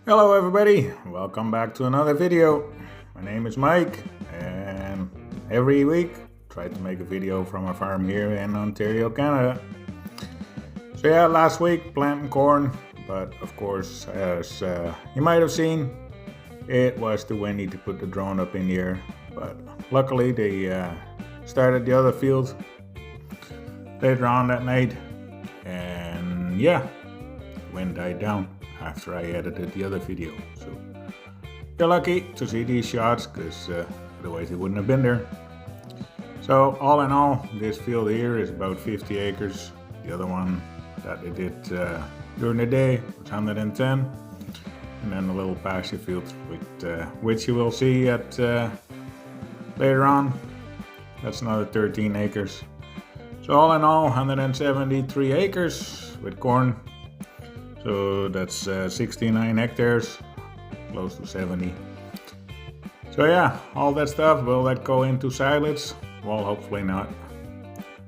Hello everybody, welcome back to another video. My name is Mike and every week try to make a video from a farm here in Ontario, Canada. So yeah, last week planting corn, but of course as you might have seen, it was too windy to put the drone up in the air. But luckily they started the other field later on that night, and yeah, wind died down after I edited the other video. So you're lucky to see these shots because otherwise it wouldn't have been there. So all in all, this field here is about 50 acres. The other one that they did during the day was 110. And then the little pasture field with, which you will see at later on. That's another 13 acres. So all in all, 173 acres with corn. So that's 69 hectares, close to 70. So yeah, all that stuff, will that go into silage? Well, hopefully not,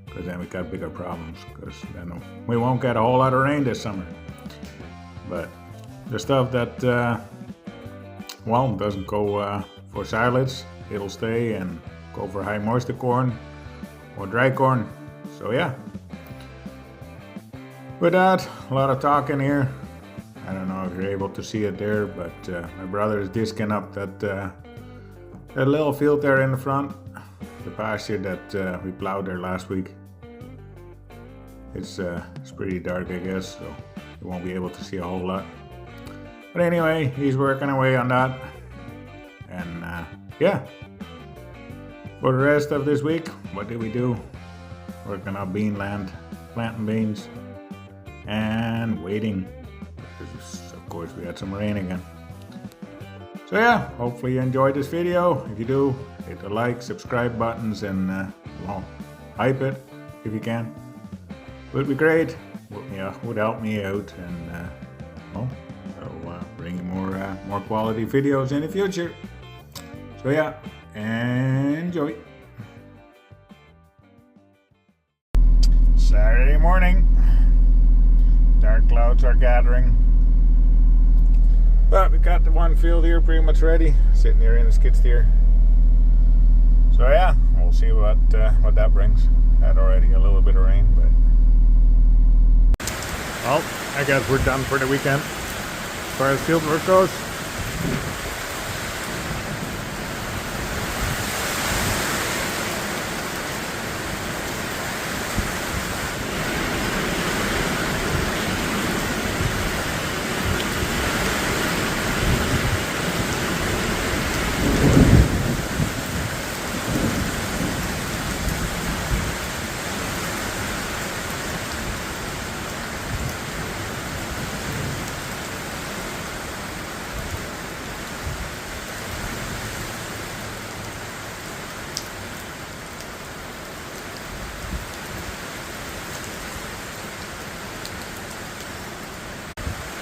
because then we got bigger problems, because then we won't get a whole lot of rain this summer. But the stuff that, well, doesn't go for silage, it'll stay and go for high moisture corn or dry corn. So yeah. With that, a lot of talking here. I don't know if you're able to see it there, but my brother is disking up that little field there in the front, the pasture that we plowed there last week. It's pretty dark, I guess, so you won't be able to see a whole lot. But anyway, he's working away on that. And yeah, for the rest of this week, what did we do? Working on bean land, planting beans, and waiting, because of course we had some rain again. So yeah, hopefully you enjoyed this video. If you do, hit the like, subscribe buttons, and well, hype it if you can. Would be great. Would help me out, and well, I'll bring you more quality videos in the future. So yeah, enjoy. Saturday morning. Dark clouds are gathering, but we got the one field here pretty much ready, sitting here in the skid steer. So yeah, we'll see what that brings. Had already a little bit of rain, but well, I guess we're done for the weekend as far as field work goes.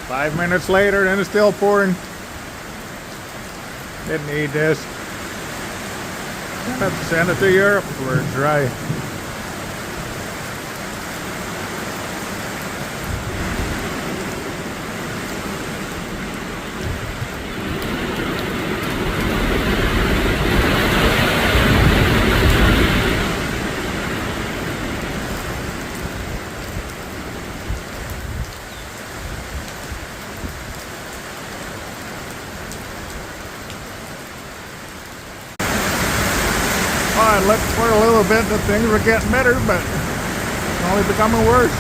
5 minutes later and it's still pouring. Didn't need this. Have to send it to Europe where it's dry. I looked for a little bit that things were getting better, but it's only becoming worse.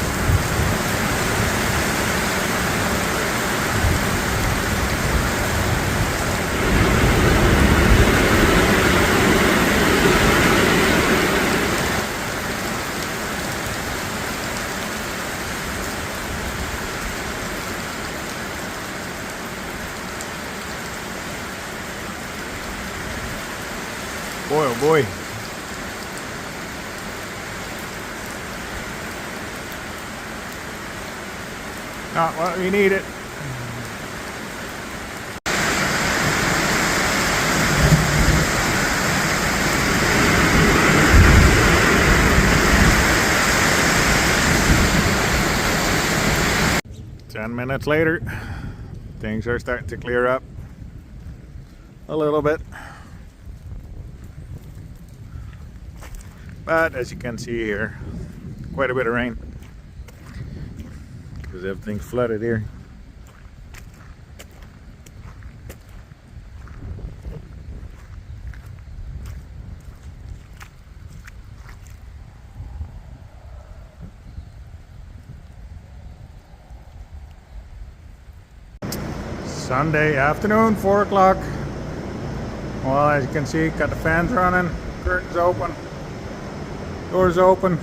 Boy, oh boy. Not what we needed. Ten minutes later, things are starting to clear up a little bit. But as you can see here, quite a bit of rain because everything's flooded here. Sunday afternoon, 4 o'clock. Well, as you can see, got the fans running, curtains open, doors open.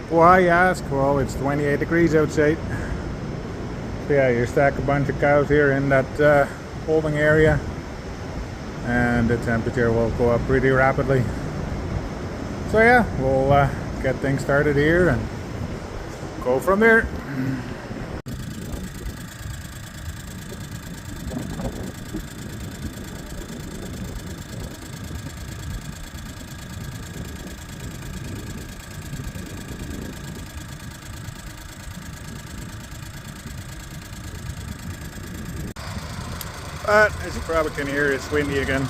Why, you ask? Well, it's 28 degrees outside. So yeah, you stack a bunch of cows here in that holding area, and the temperature will go up pretty rapidly. So yeah, we'll get things started here and go from there. But as you probably can hear, it's windy again.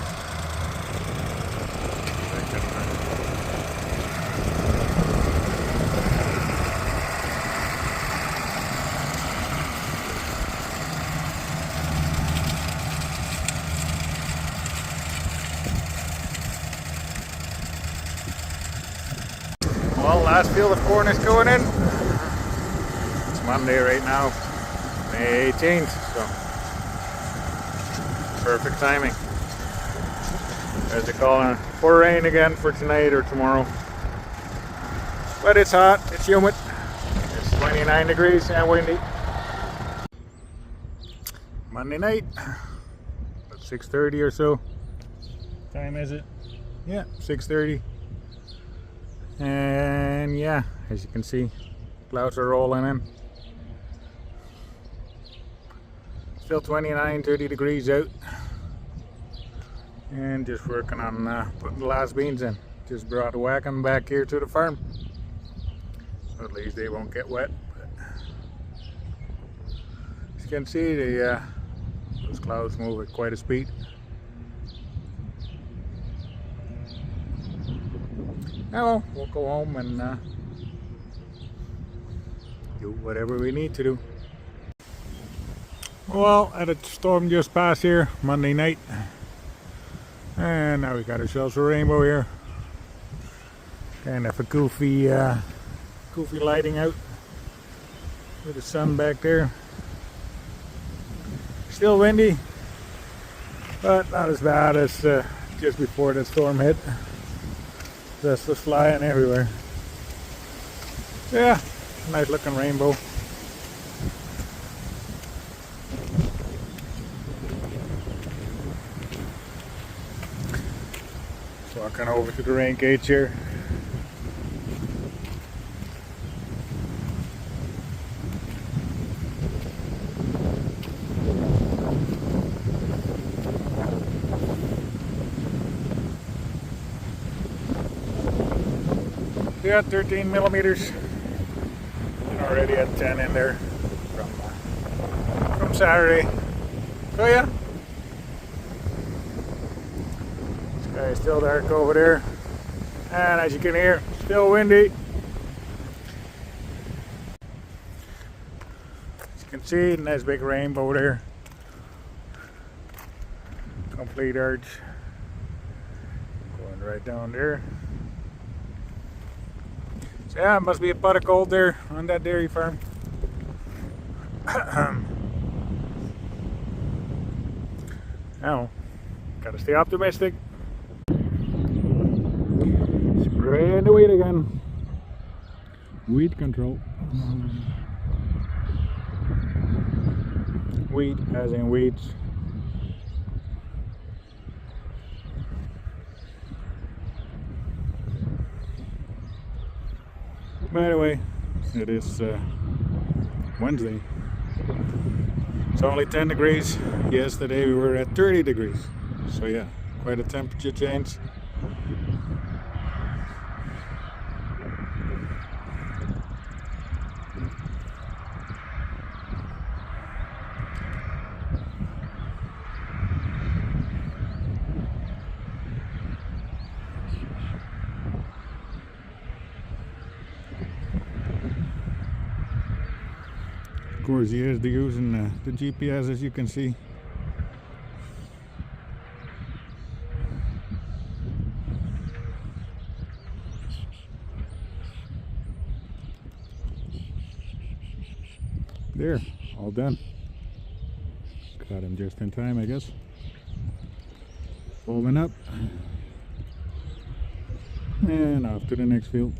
Well, last field of corn is going in. It's Monday right now, May 18th, so perfect timing. As they call it, for rain again for tonight or tomorrow. But it's hot, it's humid, it's 29 degrees and windy. Monday night, about 6:30 or so. What time is it? Yeah, 6:30. And yeah, as you can see, clouds are rolling in. Still 29, 30 degrees out. And just working on putting the last beans in. Just brought a wagon back here to the farm. So at least they won't get wet. But as you can see, those clouds move at quite a speed. Now we'll go home and do whatever we need to do. Well, I had a storm just passed here Monday night, and now we got ourselves a rainbow here. Kind of a goofy lighting out with the sun back there. Still windy, but not as bad as just before the storm hit. Dust was flying everywhere. Yeah, nice looking rainbow. Walking over to the rain gauge here. Yeah, 13 millimeters. And already at 10 in there from Saturday. So yeah. It's still dark over there, and as you can hear, still windy. As you can see, nice big rainbow there. Complete arch. Going right down there. So yeah, it must be a pot of gold there on that dairy farm. Now, gotta stay optimistic. Spraying the weed again. Weed control. Weed as in weeds. By the way, it is Wednesday. It's only 10 degrees. Yesterday we were at 30 degrees. So yeah, quite a temperature change. course he is using the GPS, as you can see. There, all done. Got him just in time, I guess. Folding up. And off to the next field.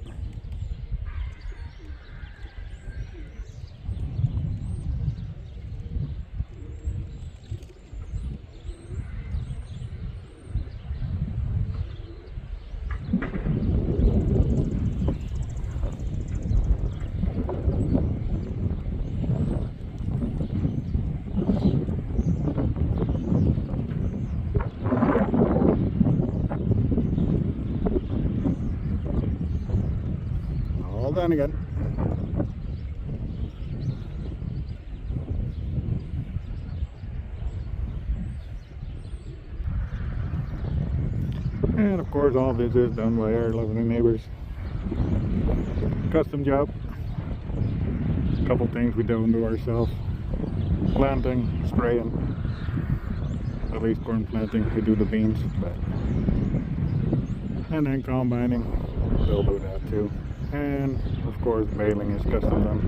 All done again. And of course all this is done by our lovely neighbors. Custom job. A couple things we don't do ourselves. Planting, spraying. At least corn planting, we do the beans. But and then combining, they'll do that too. And of course baling is custom done.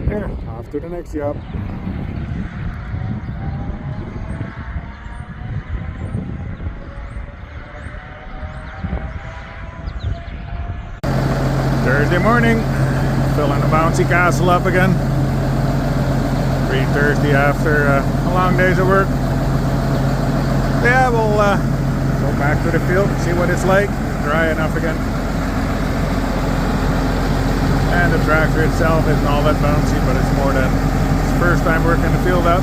There, off to the next job. Thursday morning, filling the bouncy castle up again. Pretty thirsty after a long days of work. Yeah, we'll go back to the field and see what it's like. Dry enough again. And the tractor itself isn't all that bouncy, but it's more than it's the first time working the field up.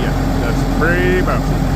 Yeah, that's pretty bouncy.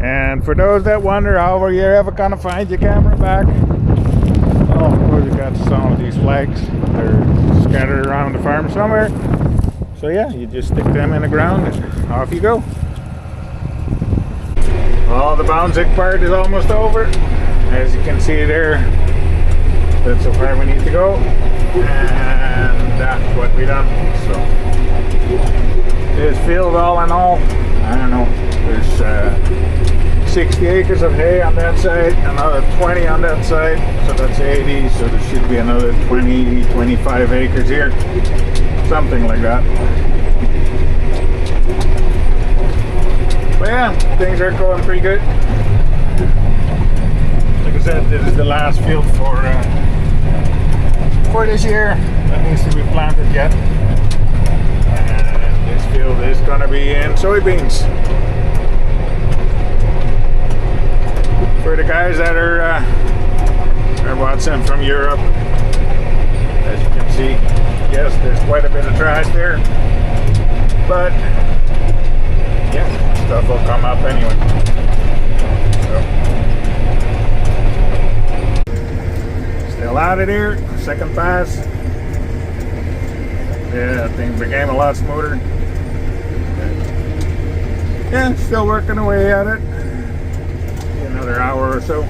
And for those that wonder how you're ever gonna find your camera back, well, of course you got some of these flags. They're scattered around the farm somewhere. So yeah, you just stick them in the ground and off you go. Well, the bouncing part is almost over. As you can see there, that's how far we need to go. And that's what we done. So this field, all in all, I don't know, there's 60 acres of hay on that side, another 20 on that side, so that's 80, so there should be another 20, 25 acres here, something like that. But yeah, things are going pretty good. Like I said, this is the last field for this year that needs to be planted yet. And this field is going to be in soybeans. For the guys that are watching from Europe, as you can see, yes, there's quite a bit of trash there, but yeah, stuff will come up anyway. So, still out of there, second pass. Yeah, things became a lot smoother. Yeah, still working away at it. Another hour or so,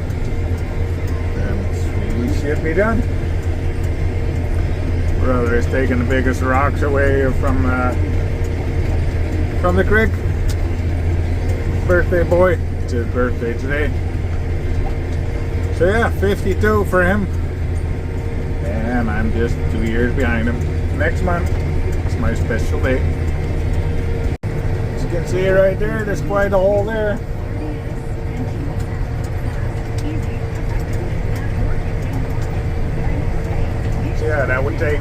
and we should be done. Brother is taking the biggest rocks away from from the creek. Birthday boy. It's his birthday today. So yeah, 52 for him. And I'm just 2 years behind him. Next month, it's my special day. As you can see right there, there's quite a hole there. So yeah, that would take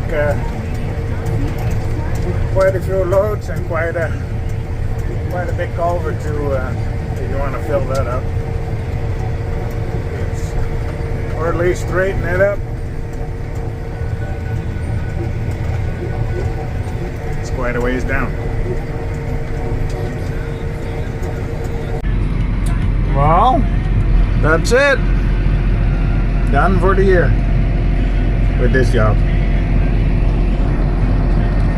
quite a few loads and quite a big culvert to if you want to fill that up, or at least straighten it up. It's quite a ways down. Well, that's it. Done for the year with this job.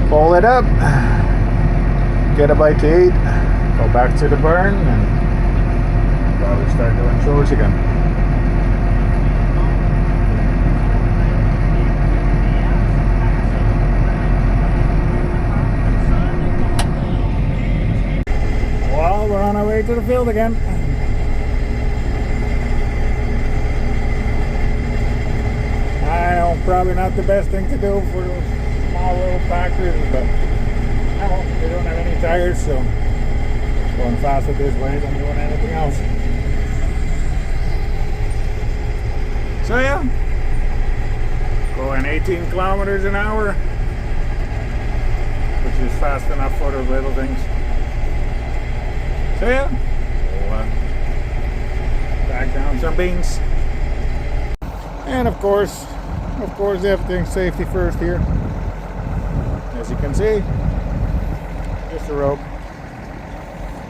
Pull it up, get a bite to eat, go back to the barn, and probably start doing chores again. Well, we're on our way to the field again. I know, probably not the best thing to do for those small little tractors, but I don't know, they don't have any tires, so going faster this way than doing anything else. So yeah, going 18 kilometers an hour, which is fast enough for those little things. So yeah, we'll back down some beans. And of course everything's safety first here. As you can see, just a rope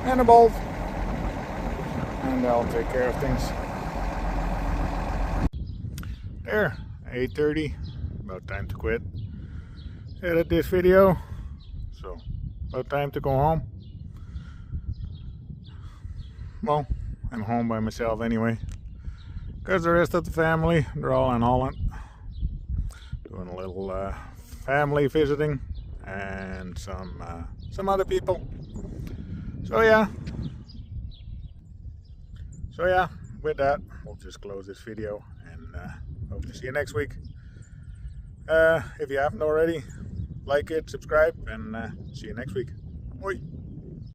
and a bolt, and I'll take care of things. There, 8:30, about time to quit. Edit this video, so about time to go home. Well, I'm home by myself anyway, because the rest of the family, they're all in Holland, doing a little family visiting, and some other people. So yeah, with that, we'll just close this video, and hope to see you next week. If you haven't already, like it, subscribe, and see you next week. Bye.